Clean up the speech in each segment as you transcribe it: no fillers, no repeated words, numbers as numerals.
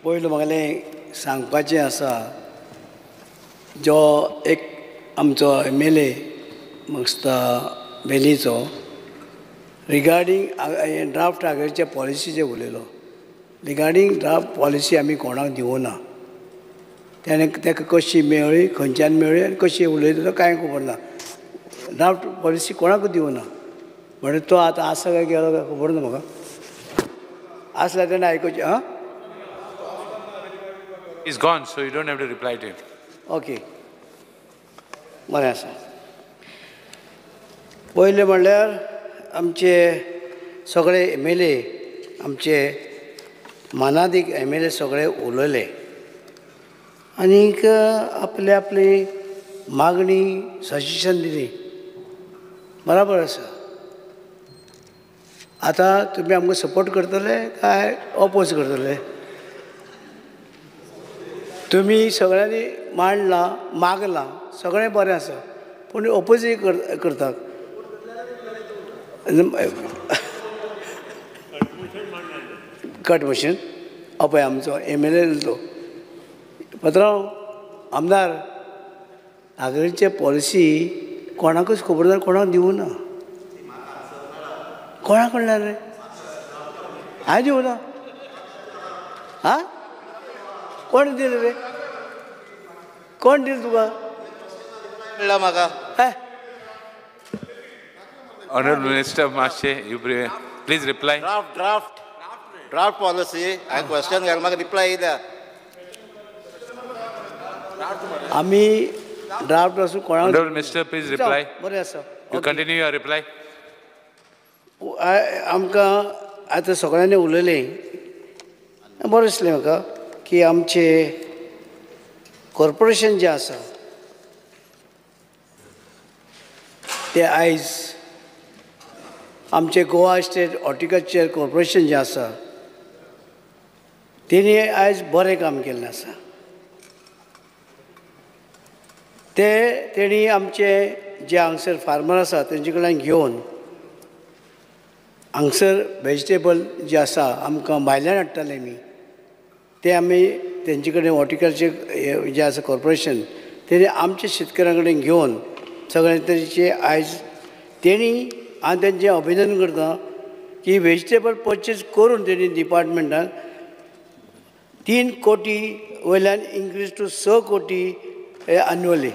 पयलीं म्हागेलें सांगपाचें आसा जो एक आमचो MLA म्हाका दिसता वेलीचो रिगार्डींग ड्राफ्ट आगरचे पॉलिसीचे उलयलो. रिगार्डींग ड्राफ्ट पॉलिसी आमी कोणाक दिवना. तेणें ताका कशी मेळ्ळी, खंयच्यान मेळ्ळी आनी कशी उलयता तो कांय खबर ना. ड्राफ्ट पॉलिसी कोणाकूच दिवना. म्हणजे तो आतां आसा काय गेलो काय खबर ना म्हाका. आसल्यार तेणें आयकुचें. आं He's gone, so you don't have to reply to him. Okay, बरें आसा. पयलें म्हणल्यार आमचे सगळे MLA, आमचे मानादीक MLA सगळे उलयले आनीक आपली आपली मागणी सजेशन दिली. बराबर आसा. आतां तुमी आमकां सपोर्ट करतले काय ऑपोज करतले? तुमी सगळ्यांनी मांडलां, मागलां, सगळें बरें आसा, पूण ऑपोजूय करतात. कट मोशन पळय आमचो MLA तो पात्रांव आमदार आगरीचे पॉलिसी कोणाकूच खबर ना, कोणाक दिवना. कोणाक म्हणल्यार रे हांवें दिवना. हां कोण दिलें रे? कोण दिलें तुका? कळ्ळां म्हाका. Honorable Minister Marshe, you please reply. Draft policy. I question घाल म्हाका रिप्लाय येयल्या. आमी ड्राफ्ट आसूं कोणाक. Honorable Minister, please reply. बरें आसा. You continue your reply. आमकां आतां सगळ्यांनी उलयलें. बरें दिसलें म्हाका की आमचे कॉर्पोरेशन जें आसा तें आयज आमचे गोवा स्टेट हॉर्टिकल्चर कॉर्पोरेशन जें आसा तेणी आयज बरें काम केल्लें आसा. तेणी आमचे जे हांगसर फार्मर आसा तेंचे कडल्यान घेवन हांगसर वेजिटेबल जे आसा आमकां भायल्यान हाडटाले आमी ते आमी तेंचे कडेन हॉर्टिकल्चर जें आसा कॉर्पोरेशन तेणी आमच्या शेतकऱ्यां कडेन घेवन सगळे तरेचे आयज तेणी हांव तेंचें अभिनंदन करतां की वेजिटेबल परचेज करून तेणी डिपार्टमेंटान 3 कोटी वयल्यान इन्क्रीज टू 6 कोटी एन्युअली.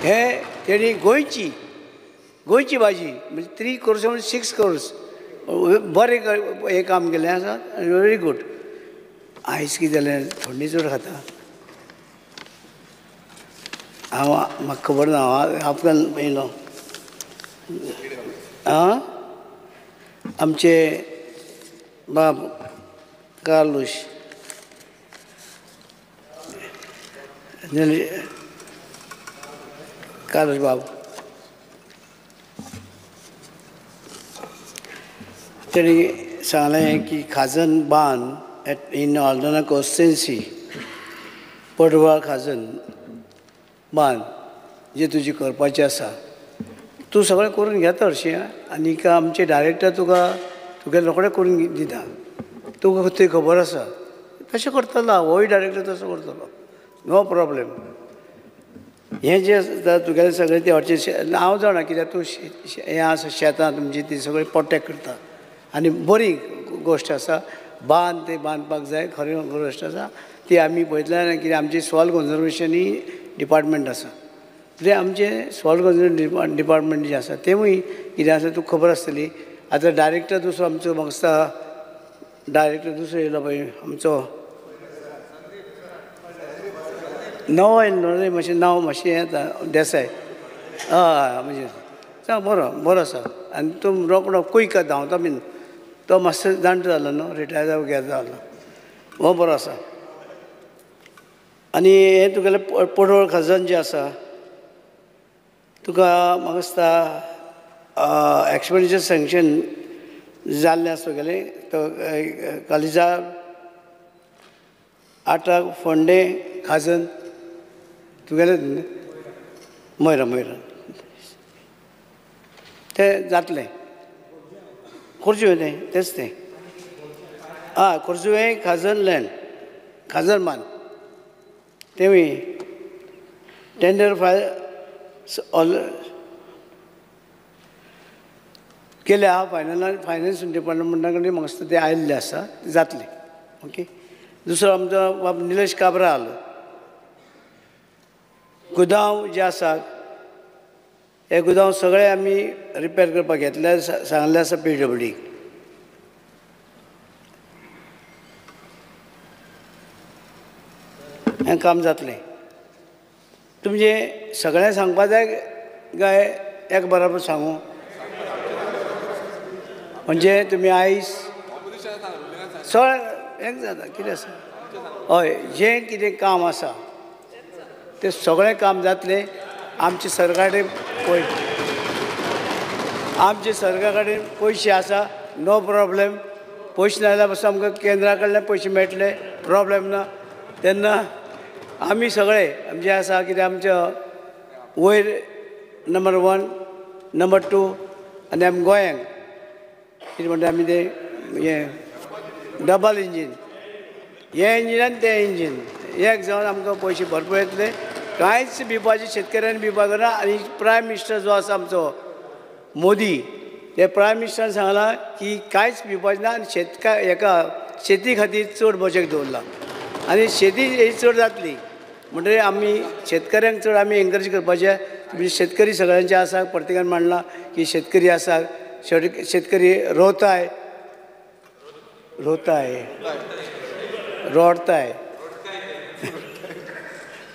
हे तेणी गोंयची भाजी म्हणजे 3 crores म्हणजे 6 crores बरें हें काम केलें आसा. Very good. आयज कितें जालें थंडी चड खाता. म्हाका खबर ना, हांव आपल्यान येयलो. आमचे बाब कार्लूस बाब तेणी सांगलें की खाजन बांद इन ऑल्डोना कॉन्स्टिट्युएन्सी पडवळ खाजन बांद जे तुजें करपाचें आसा तूं सगळें करून घेता हरशीं. आनीक आमचे डायरेक्टर तुका रोखडें करून दिता. तुका थंय खबर आसा तशें करतलो. होय डायरेक्टर तसो करतलो, नो प्रॉब्लेम. हें जें आसा तुगेलें सगळें तें हरचें हांव जाणा कित्याक तूं हें आसा शेतां तुमची ती सगळी प्रोटेक्ट करता आनी बरी गोश्ट आसा. बांद ते बांदपाक जाय, खरी गोश्ट आसा ती आमी पळयतल्यार कित्याक आमची सॉयल कन्जर्वेशन ही डिपार्टमेंट आसा. म्हणजे आमचें सॉयल कन्जर्वेशन डिपार्टमेंट जें आसा तेंवूय कितें आसा तुका खबर आसतली. आतां डायरेक्टर दुसरो आमचो म्हाका दिसता डायरेक्टर दुसरो येयलो पळय आमचो नवो येयलो रे मातशें नांव मातशें हें येता देसाय. हय म्हणजे सांग बरो आसा. आनी तो रोकडो क्वीक धांवता बीन. तो मातसो जाणटो जालो न्हू, रिटायर जावन जालो. हो बरो आसा. आनी हें तुगेलें पडवळ खजन जें आसा तुका म्हाका दिसता एक्सपेंडिचर सँक्शन जाल्लें आसा तुगेलें. तो कालिजार, आटाक, फोंडे, खाजन तुगेलें मोयरा तें जातलें. करचें तेंच तें कोरजुवे खाजन लँड खाजन मान तेवी टेंडर केले आहा फायनान्स डिपार्टमेंटा कडेन म्हाका दिसता ते आयिल्ले आसा ते जातले ओके. दुसरो आमचो निलेश काब्राल गुदांव जे आसा हे गुदांव सगळे आमी रिपेर करपाक घेतले सांगले आसा PWD हें काम जातलें. तुमचें सगळें सांगपा जाय काय एक बराबर सांगू म्हणजे तुमी आयज सगळें एक जाता कितें आसा हय जें कितें काम आसा तें सगळें काम जातलें. आमचे सरकार कडेन पयशे आसा नो प्रॉब्लेम. पयशे ना जाल्यार पासून आमकां केंद्रा कडल्यान पयशे मेळटले प्रॉब्लेम ना. तेन्ना आमी सगळे जे आसा कितें आमच्या वयर नंबर 1 नंबर 2 आनी आमी गोंयांक कितें म्हणटा आमी ते हें डबल इंजीन हे इंजीन आनी तें इंजीन एक जावन आमकां पयशे भरपूर येतले. कांयच भिवपाचें शेतकऱ्यांनी भिवपाक ना. आनी प्रायम मिनिस्टर जो आसा आमचो मोदी ते प्रायम मिनिस्टरान सांगलां की कांयच भिवपाचें ना आनी शेती खातीर चड बजेट दवरला आनी शेती ही चड जातली म्हणटकीर आमी शेतकऱ्यांक चड आमी एनकरेज करपाचें. म्हणजे शेतकरी सगळ्यांचे आसा प्रत्येकान मांडलां की शेतकरी आसा शेतकरी रोताय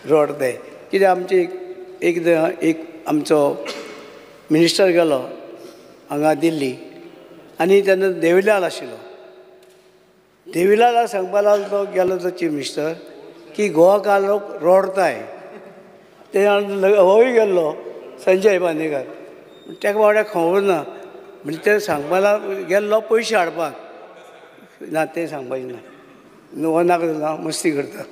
रोडताय कित्याक आमचे एक आमचो मिनिस्टर गेलो हांगा दिल्ली आनी तेन्ना देविलाल आशिल्लो. देविलालाक सांगपाक लागलो तो गेलो तो चीफ मिनिस्टर की गोवाकार लोक रोडताय. ते होय गेल्लो संजय बांदेकर ताका बाबड्याक खबर ना म्हणजे ते सांगपाक गेल्लो पयशे हाडपाक ना तें सांगपाचें ना हो नाका मस्ती करता.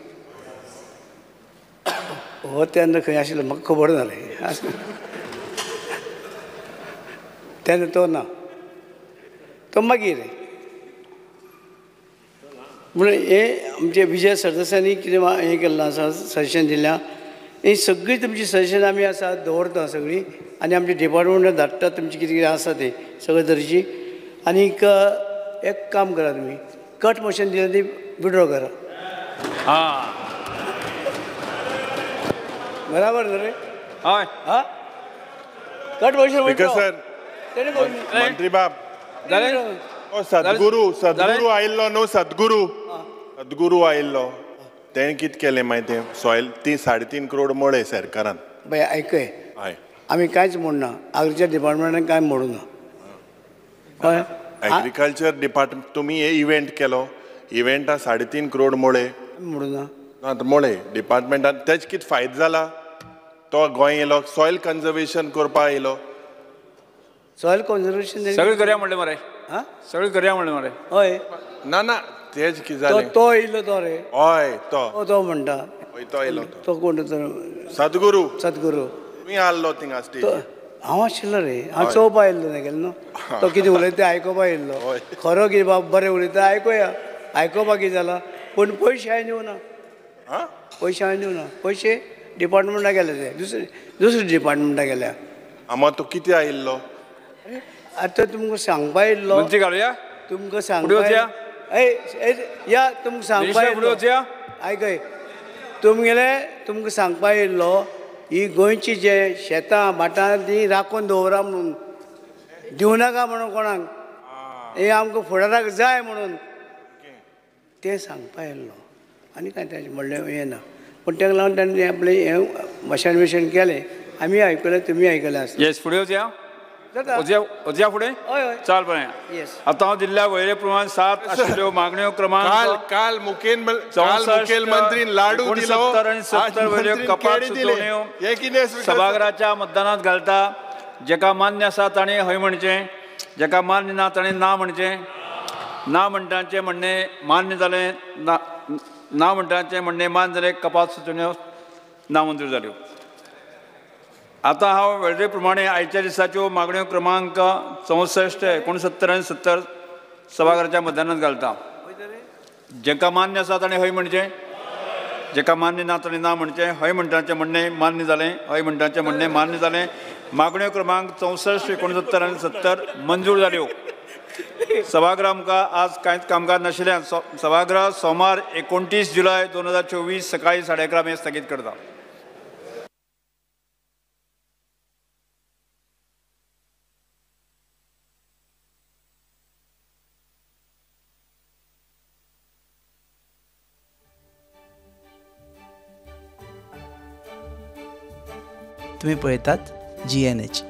हो तेन्ना खंय आशिल्लो म्हाका खबर नासलें तेन्ना तो ना तो मागीर म्हणून हे आमचे विजय सरदेसायांनी कितें हें केल्लें आसा सजेशन दिल्या ही सगळी तुमची सजेशन आमी आसा दवरता सगळीं आनी आमच्या डिपार्टमेंटान धाडटा तुमचें कितें कितें आसा तें सगळे तरेची. आनीक एक काम करा तुमी कट मोशन दिलें ती विड्रॉ करा. बराबर रे हय कट मोशन मंत्री बाब सद्गुरू आयिल्लो न्हू सद्गुरू आयिल्लो तें कितें केलें मागीर तें सॉयल 3.5 करोड मोडे सरकारान. पळय आयकय आमी कांयच म्हणना एग्रीकल्चर डिपार्टमेंटान कांय म्हणूं ना कळ्ळें. एग्रीकल्चर डिपार्टमेंट तुमी हे इव्हेंट केलो इव्हेंटा 3.5 करोड मोडे म्हणूं ना मोडे डिपार्टमेंटान तेच कितें फायदो जाला. तो गोंय येयलो सॉयल कन्जर्वेशन करपाक येयलो. सॉयल कन्जर्वेशन सगळें करया म्हणलें मरे सगळें करया म्हणलें मरे. हय ना तेच कितें जालें तो येयलो तो रे हय तो म्हणटा तो येयलो तो कोण सद्गुरू तुमी आल्लो थिंगा स्टेज हांव आशिल्लो रे हांव चोवपा येयल्लो गेलो न्हू तो कितें उलयता तें आयकोपा येयल्लो खरो कितें बाबा बरें उलयता आयकोया आयकोपा कितें जालां पूण पयशे हांवें दिवं ना पयशे डिपार्टमेंटाक गेले ते दुसरे डिपार्टमेंटाक गेल्या. तो कितें आयिल्लो आतां तुमकां सांगपा येयल्लो तुमकां सांगपा या तुमकां सांगपा येयल्लो आयकय तुमकां सांगपा येयल्लो ही गोंयची जे शेतां भाटां ती राखून दवरा म्हणून दिवं नाका म्हणून कोणाक हे आमकां फुडाराक जाय म्हणून तें सांगपा येयल्लो आनी कांय ताचें म्हणलें हें ना. पूण ताका लागून ताणें आपलें हें भाशण केलें आमी आयकलें तुमी आयकलें आसता. येस फुडें वचया फुडें हय चाल बरें. आतां हांव दिल्ल्या वळेरे प्रमाण 7 आशिल्ल्यो मागण्यो क्रमांक काल मुखेलमंत्रीन लाडू दिलो 69 आनी 70 वयल्यो कपात सुचोवण्यो सभाघराच्या मतदानांत घालता. जेका मान्य आसा ताणें हय म्हणचें जेका मान्य ना ताणें ना म्हणचें. ना म्हणटांचें म्हणणें मान्य जालें ना म्हणटांचें म्हणणें मान्य जालें. कपात सुचोवण्यो नामंजूर जाल्यो. आतां हांव वेळेरे प्रमाणे आयच्या दिसाच्यो मागण्यो क्रमांक 64 69 आनी 70 सभाघराच्या मतदानांत घालता. जेका मान्य आसा ताणें हय म्हणचें, जेका मान्य ना ताणें ना म्हणचें. हय म्हणटाचें म्हणणें मान्य जालें, हय म्हणटाचें म्हणणें मान्य जालें. मागण्यो क्रमांक 64, 69 आनी 70 मंजूर जाल्यो. सभागृह मुखार आज कांयच कामकाज नाशिल्ल्यान सभागृह सोमार 29 जुलय 2024 सकाळीं 11:30 मेरेन स्थगीत करता. तुम्ही पळयतात GNH.